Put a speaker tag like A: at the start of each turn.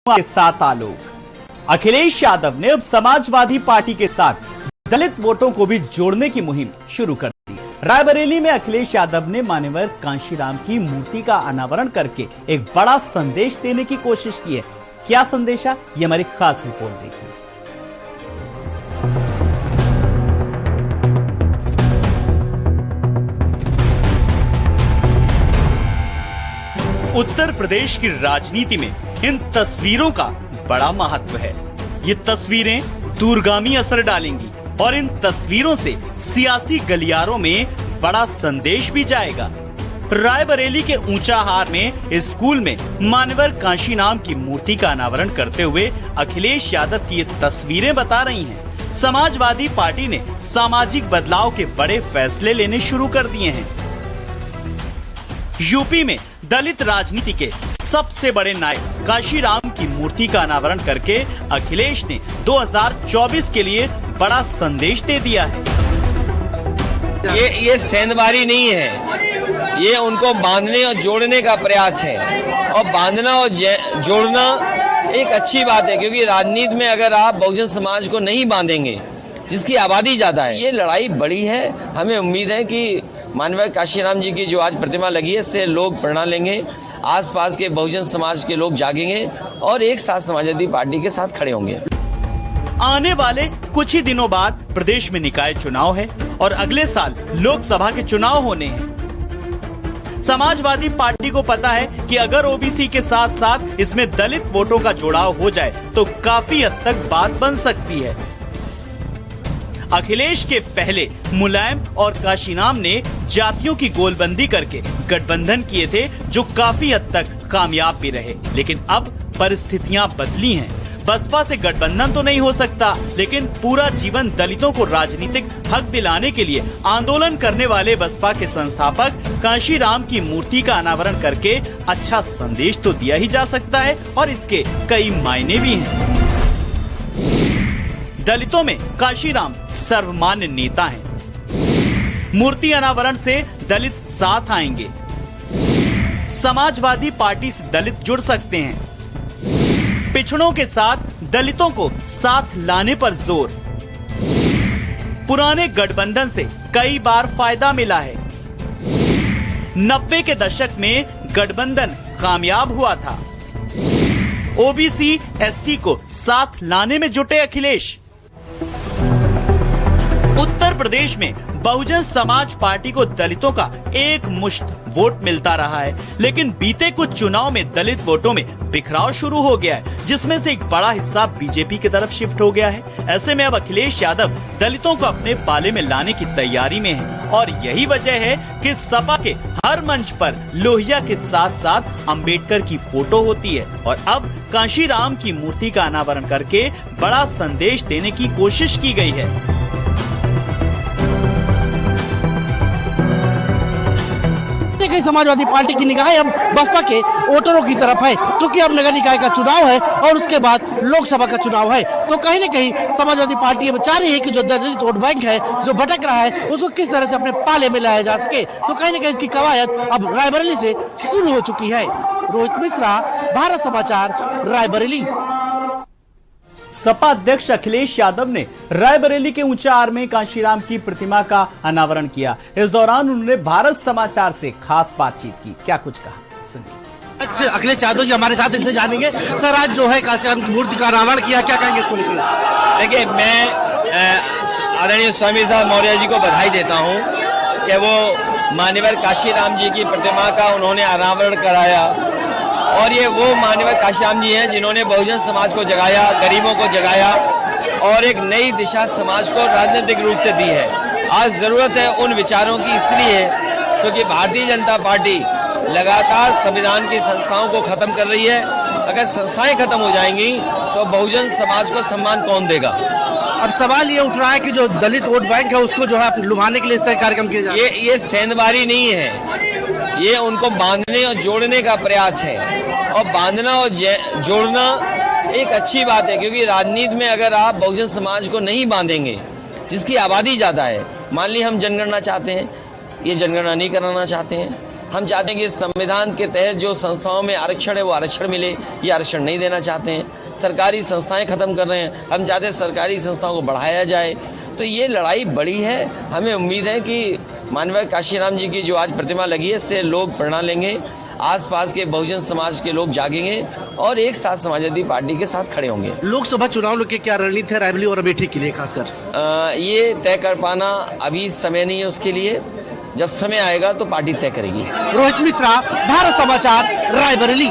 A: के साथ आलोक। अखिलेश यादव ने अब समाजवादी पार्टी के साथ दलित वोटों को भी जोड़ने की मुहिम शुरू कर दी। रायबरेली में अखिलेश यादव ने मान्यवर कांशीराम की मूर्ति का अनावरण करके एक बड़ा संदेश देने की कोशिश की है। क्या संदेशा, ये हमारी खास रिपोर्ट देखिए। उत्तर प्रदेश की राजनीति में इन तस्वीरों का बड़ा महत्व है। ये तस्वीरें दूरगामी असर डालेंगी और इन तस्वीरों से सियासी गलियारों में बड़ा संदेश भी जाएगा। रायबरेली के ऊंचाहार में स्कूल में मान्यवर कांशीराम की मूर्ति का अनावरण करते हुए अखिलेश यादव की ये तस्वीरें बता रही हैं, समाजवादी पार्टी ने सामाजिक बदलाव के बड़े फैसले लेने शुरू कर दिए हैं। यूपी में दलित राजनीति के सबसे बड़े नायक कांशीराम की मूर्ति का अनावरण करके अखिलेश ने 2024 के लिए बड़ा संदेश दे दिया है।
B: ये सेंधमारी नहीं है, ये उनको बांधने और जोड़ने का प्रयास है। और बांधना और जोड़ना एक अच्छी बात है, क्योंकि राजनीति में अगर आप बहुजन समाज को नहीं बांधेंगे, जिसकी आबादी ज्यादा है, ये लड़ाई बड़ी है। हमें उम्मीद है कि मान्यवर कांशीराम जी की जो आज प्रतिमा लगी है, इससे लोग प्रेरणा लेंगे, आसपास के बहुजन समाज के लोग जागेंगे और एक साथ समाजवादी पार्टी के साथ खड़े होंगे।
A: आने वाले कुछ ही दिनों बाद प्रदेश में निकाय चुनाव है और अगले साल लोकसभा के चुनाव होने हैं। समाजवादी पार्टी को पता है कि अगर ओबीसी के साथ साथ इसमें दलित वोटों का जुड़ाव हो जाए तो काफी हद तक बात बन सकती है। अखिलेश के पहले मुलायम और कांशीराम ने जातियों की गोलबंदी करके गठबंधन किए थे, जो काफी हद तक कामयाब भी रहे। लेकिन अब परिस्थितियां बदली हैं। बसपा से गठबंधन तो नहीं हो सकता, लेकिन पूरा जीवन दलितों को राजनीतिक हक दिलाने के लिए आंदोलन करने वाले बसपा के संस्थापक कांशीराम की मूर्ति का अनावरण करके अच्छा संदेश तो दिया ही जा सकता है और इसके कई मायने भी हैं। दलितों में कांशीराम सर्वमान्य नेता हैं। मूर्ति अनावरण से दलित साथ आएंगे। समाजवादी पार्टी से दलित जुड़ सकते हैं। पिछड़ों के साथ दलितों को साथ लाने पर जोर। पुराने गठबंधन से कई बार फायदा मिला है। 90 के दशक में गठबंधन कामयाब हुआ था। ओबीसी एससी को साथ लाने में जुटे अखिलेश। उत्तर प्रदेश में बहुजन समाज पार्टी को दलितों का एक मुश्त वोट मिलता रहा है, लेकिन बीते कुछ चुनाव में दलित वोटों में बिखराव शुरू हो गया है, जिसमें से एक बड़ा हिस्सा बीजेपी की तरफ शिफ्ट हो गया है। ऐसे में अब अखिलेश यादव दलितों को अपने पाले में लाने की तैयारी में है और यही वजह है कि सपा के हर मंच पर लोहिया के साथ साथ अंबेडकर की फोटो होती है और अब कांशीराम की मूर्ति का अनावरण करके बड़ा संदेश देने की कोशिश की गई है।
C: कहीं समाजवादी पार्टी की निगाहें अब बसपा के वोटरों की तरफ है, क्योंकि अब नगर निकाय का चुनाव है और उसके बाद लोकसभा का चुनाव है। तो कहीं न कहीं समाजवादी पार्टी अब चाह रही है कि जो दलित वोट बैंक है, जो भटक रहा है, उसको किस तरह से अपने पाले में लाया जा सके। तो कहीं न कहीं इसकी कवायद अब रायबरेली से शुरू हो चुकी है। रोहित मिश्रा, भारत समाचार, रायबरेली।
A: सपा अध्यक्ष अखिलेश यादव ने रायबरेली के ऊंचाहार में कांशीराम की प्रतिमा का अनावरण किया। इस दौरान उन्होंने भारत समाचार से खास बातचीत की। क्या कुछ कहा, सुनिए।
C: अखिलेश यादव जी हमारे साथ इनसे जानेंगे। सर, आज जो है कांशीराम की मूर्ति का अनावरण किया, क्या कहेंगे इसको लेकर?
B: देखिए, मैं आदरणीय स्वामी साहब मौर्य जी को बधाई देता हूँ कि वो मान्यवर कांशीराम जी की प्रतिमा का उन्होंने अनावरण कराया। और ये वो मान्यवर कांशीराम जी हैं जिन्होंने बहुजन समाज को जगाया, गरीबों को जगाया और एक नई दिशा समाज को राजनीतिक रूप से दी है। आज जरूरत है उन विचारों की, इसलिए क्योंकि भारतीय जनता पार्टी लगातार संविधान की संस्थाओं को खत्म कर रही है। अगर संस्थाएं खत्म हो जाएंगी तो बहुजन समाज को सम्मान कौन देगा?
C: अब सवाल ये उठ रहा है कि जो दलित वोट बैंक है, उसको जो है लुभाने के लिए इस तरह कार्यक्रम किया जाए।
B: ये सेंधमारी नहीं है, ये उनको बांधने और जोड़ने का प्रयास है। और बांधना और जोड़ना एक अच्छी बात है, क्योंकि राजनीति में अगर आप बहुजन समाज को नहीं बांधेंगे, जिसकी आबादी ज्यादा है, मान ली हम जनगणना चाहते हैं, ये जनगणना नहीं कराना चाहते हैं, हम चाहते हैं कि संविधान के तहत जो संस्थाओं में आरक्षण है वो आरक्षण मिले, ये आरक्षण नहीं देना चाहते हैं। सरकारी संस्थाएं खत्म कर रहे हैं, हम चाहते हैं सरकारी संस्थाओं को बढ़ाया जाए। तो ये लड़ाई बड़ी है। हमें उम्मीद है कि माननीय काशीराम जी की जो आज प्रतिमा लगी है इससे लोग प्रेरणा लेंगे, आसपास के बहुजन समाज के लोग जागेंगे और एक साथ समाजवादी पार्टी के साथ खड़े होंगे।
C: लोकसभा चुनाव लेके क्या रणनीति है रायबरेली और अमेठी के लिए खासकर?
B: ये तय कर पाना अभी समय नहीं है उसके लिए, जब समय आएगा तो पार्टी तय करेगी।
C: रोहित मिश्रा, भारत समाचार, रायबरेली।